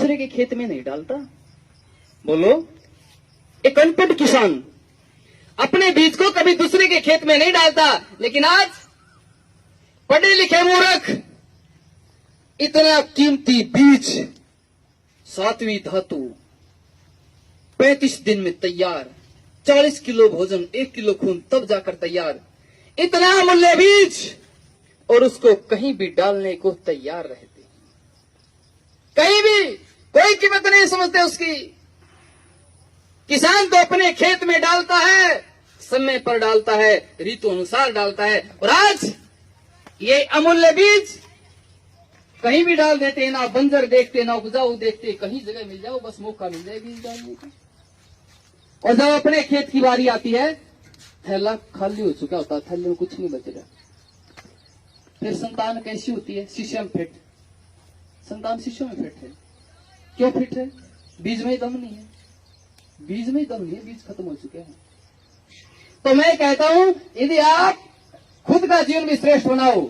दूसरे के खेत में नहीं डालता। बोलो, एक अनपढ़ किसान अपने बीज को कभी दूसरे के खेत में नहीं डालता, लेकिन आज पढ़े लिखे मूर्ख इतना कीमती बीज, 7वीं धातु, 35 दिन में तैयार, 40 किलो भोजन, 1 किलो खून, तब जाकर तैयार, इतना अमूल्य बीज, और उसको कहीं भी डालने को तैयार रहते हैं। कहीं भी कोई कीमत नहीं समझते उसकी। किसान तो अपने खेत में डालता है, समय पर डालता है, ऋतु अनुसार डालता है, और आज ये अमूल्य बीज कहीं भी डाल देते हैं, ना बंजर देखते, ना उपजाऊ देखते, कहीं जगह मिल जाओ, बस मौका मिल जाए बीज डालने का। और जब अपने खेत की बारी आती है, थैला खाली हो चुका होता है, थैले में कुछ नहीं बचेगा। फिर संतान कैसी होती है? शीशे में फिट। संतान शीशे में फिट है। क्यों फिट है? बीज में ही दम नहीं है, बीज में ही दम नहीं है, बीज खत्म हो चुके हैं। तो मैं कहता हूं, यदि आप खुद का जीवन भी श्रेष्ठ बनाओ,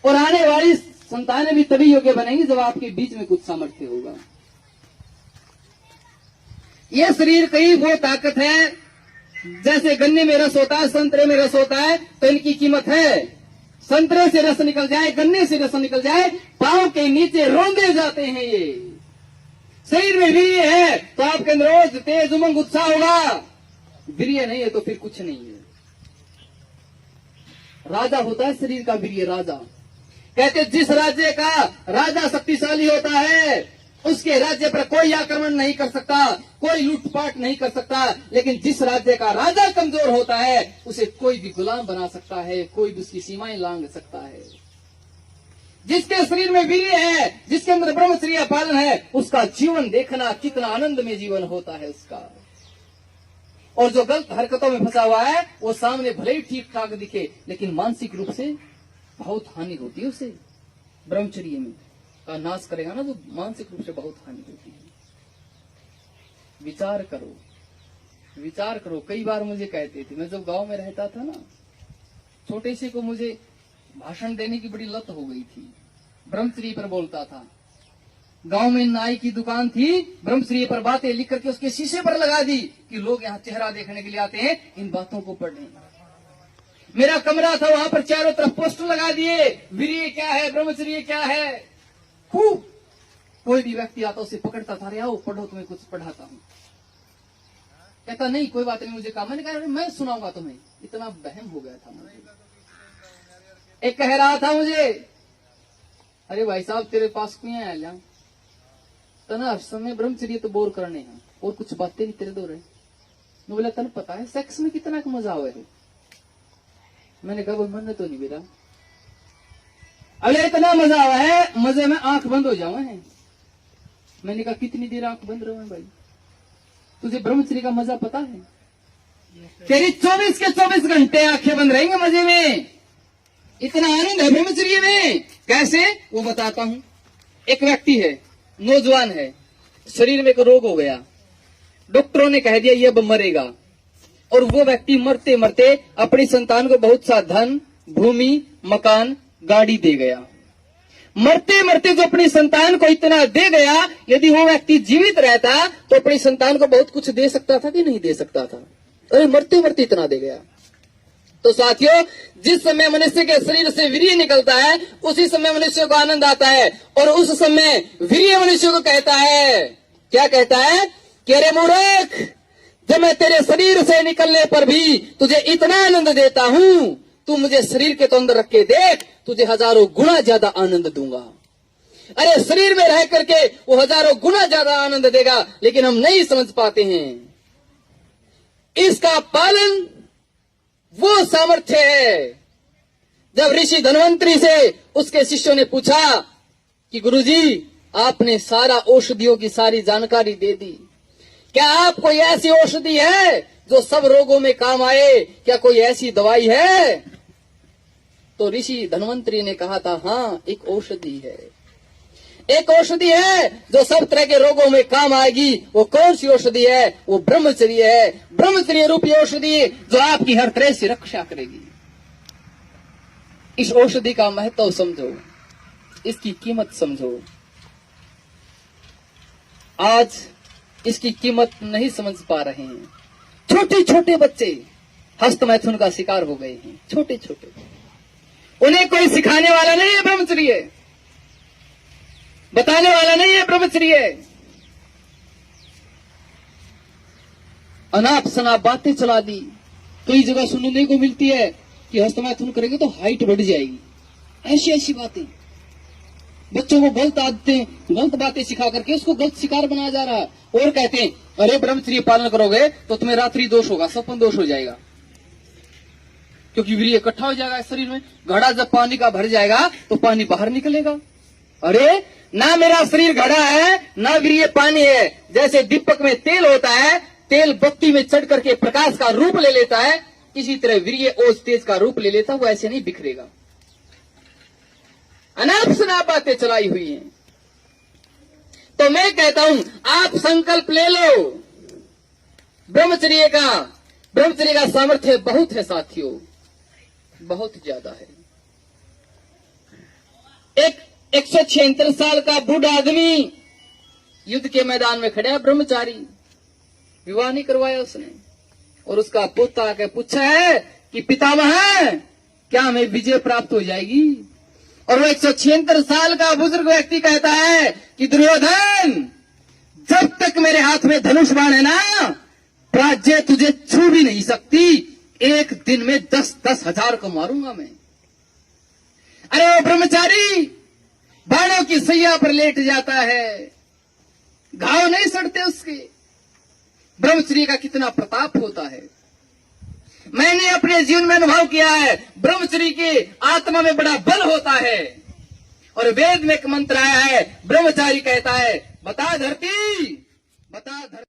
और आने वाली संतानें भी तभी योग्य बनेंगी जब आपके बीच में कुछ सामर्थ्य होगा। यह शरीर कई वो ताकत है, जैसे गन्ने में रस होता है, संतरे में रस होता है, तो इनकी कीमत है। संतरे से रस निकल जाए, गन्ने से रस निकल जाए, पांव के नीचे रौंदे जाते हैं। ये शरीर में वीर्य है तो आपके अंदर रोज तेज उमंग उत्साह होगा, वीर्य नहीं है तो फिर कुछ नहीं है। राजा होता है शरीर का वीर्य, राजा। कहते जिस राज्य का राजा शक्तिशाली होता है, उसके राज्य पर कोई आक्रमण नहीं कर सकता, कोई लूटपाट नहीं कर सकता, लेकिन जिस राज्य का राजा कमजोर होता है, उसे कोई भी गुलाम बना सकता है, कोई भी उसकी सीमाएं लांघ सकता है। जिसके शरीर में वीर्य है, जिसके अंदर ब्रह्मचर्य पालन है, उसका जीवन देखना कितना आनंद में जीवन होता है उसका। और जो गलत हरकतों में फंसा हुआ है, वो सामने भले ही ठीक ठाक दिखे, लेकिन मानसिक रूप से बहुत हानि होती है उसे। ब्रह्मचर्य में का नाश करेगा ना, तो मानसिक रूप से बहुत हानि होती है। विचार करो, विचार करो। कई बार मुझे कहते थे, मैं जब गांव में रहता था ना, छोटे से को मुझे भाषण देने की बड़ी लत हो गई थी। ब्रह्मचर्य पर बोलता था। गांव में नाई की दुकान थी, ब्रह्मचर्य पर बातें लिख करके उसके शीशे पर लगा दी कि लोग यहाँ चेहरा देखने के लिए आते हैं, इन बातों को पढ़ने। मेरा कमरा था, वहां पर चारों तरफ पोस्टर लगा दिए, वीर्य क्या है, ब्रह्मचर्य क्या है। खूब कोई भी व्यक्ति आता उसे पकड़ता था, अरे आओ पढ़ो, तुम्हें कुछ पढ़ाता हूं। कहता नहीं कोई बात नहीं, मुझे काम। मैंने कहा मैं सुनाऊंगा तुम्हें। इतना बहम हो गया था मुझे। एक कह रहा था मुझे, अरे भाई साहब तेरे पास क्यों आया जा, तना समय ब्रह्मचर्य तो बोर करने हैं, और कुछ बातें नहीं तेरे दो रहे। मैं बोला तन पता है सेक्स में कितना मजा आवे है। मैंने कहा वो मन तो नहीं मेरा। अरे इतना मजा आवा है, मजे में आंख बंद हो जावा है। मैंने कहा कितनी देर आंख बंद रहो भाई, तुझे ब्रह्मचर्य का मजा पता है? तेरी 24 के 24 घंटे आंखें बंद रहेंगे मजे में। इतना आनंद है ब्रह्मचर्य में। कैसे? वो बताता हूं। एक व्यक्ति है, नौजवान है, शरीर में एक रोग हो गया, डॉक्टरों ने कह दिया ये अब मरेगा, और वो व्यक्ति मरते मरते अपनी संतान को बहुत सा धन, भूमि, मकान, गाड़ी दे गया। मरते मरते जो अपनी संतान को इतना दे गया, यदि वो व्यक्ति जीवित रहता तो अपनी संतान को बहुत कुछ दे सकता था कि नहीं दे सकता था? अरे मरते मरते इतना दे गया। तो साथियों, जिस समय मनुष्य के शरीर से वीर्य निकलता है, उसी समय मनुष्य को आनंद आता है, और उस समय वीर्य मनुष्य को कहता है, क्या कहता है कि अरे मूर्ख, जब मैं तेरे शरीर से निकलने पर भी तुझे इतना आनंद देता हूं, तू मुझे शरीर के तो अंदर रख के देख, तुझे हजारों गुना ज्यादा आनंद दूंगा। अरे शरीर में रह करके वो हजारों गुना ज्यादा आनंद देगा, लेकिन हम नहीं समझ पाते हैं। इसका पालन वो सामर्थ्य है। जब ऋषि धन्वंतरी से उसके शिष्यों ने पूछा कि गुरुजी आपने सारा औषधियों की सारी जानकारी दे दी, क्या आप कोई ऐसी औषधि है जो सब रोगों में काम आए? क्या कोई ऐसी दवाई है? तो ऋषि धन्वंतरी ने कहा था, हाँ एक औषधि है, एक औषधि है जो सब तरह के रोगों में काम आएगी। वो कौन सी औषधि है? वो ब्रह्मचर्य है। ब्रह्मचर्य रूपी औषधि जो आपकी हर तरह से रक्षा करेगी। इस औषधि का महत्व समझो, इसकी कीमत समझो। आज इसकी कीमत नहीं समझ पा रहे हैं। छोटे छोटे बच्चे हस्त मैथुन का शिकार हो गए हैं, छोटे छोटे। उन्हें कोई सिखाने वाला नहीं है ब्रह्मचर्य, बताने वाला नहीं है ब्रह्मचर्य। अनाप शनाप बातें चला दी। कई जगह सुनने को मिलती है कि हस्तमैथुन करेंगे तो हाइट बढ़ जाएगी, ऐसी ऐसी बातें। बच्चों को गलत बातें सिखा करके उसको गलत शिकार बनाया जा रहा है। और कहते हैं अरे ब्रह्मचर्य पालन करोगे तो तुम्हें रात्रि दोष होगा, सपन दोष हो जाएगा, क्योंकि वीर्य इकट्ठा हो जाएगा शरीर में। घड़ा जब पानी का भर जाएगा तो पानी बाहर निकलेगा। अरे ना मेरा शरीर घड़ा है ना वीर्य पानी है। जैसे दीपक में तेल होता है, तेल बत्ती में चढ़ करके प्रकाश का रूप ले लेता है, इसी तरह वीर्य ओज तेज का रूप ले लेता है, वो ऐसे नहीं बिखरेगा। अनाप शनाप बातें चलाई हुई हैं। तो मैं कहता हूं आप संकल्प ले लो ब्रह्मचर्य का सामर्थ्य बहुत है साथियों, बहुत ज्यादा है। एक 176 साल का बूढ़ा आदमी युद्ध के मैदान में खड़ा है, ब्रह्मचारी, विवाह नहीं करवाया उसने। और उसका पोता आके पूछा है कि पितामह क्या हमें विजय प्राप्त हो जाएगी? और वो 176 साल का बुजुर्ग व्यक्ति कहता है कि दुर्योधन, जब तक मेरे हाथ में धनुष बाण है ना, राज्य तुझे छू भी नहीं सकती। एक दिन में 10-10 हजार को मारूंगा मैं। अरे वो ब्रह्मचारी बाणों की सैया पर लेट जाता है, घाव नहीं सड़ते उसके। ब्रह्मचर्य का कितना प्रताप होता है, मैंने अपने जीवन में अनुभव किया है। ब्रह्मचर्य के आत्मा में बड़ा बल होता है। और वेद में एक मंत्र आया है, ब्रह्मचारी कहता है बता धरती, बता धरती।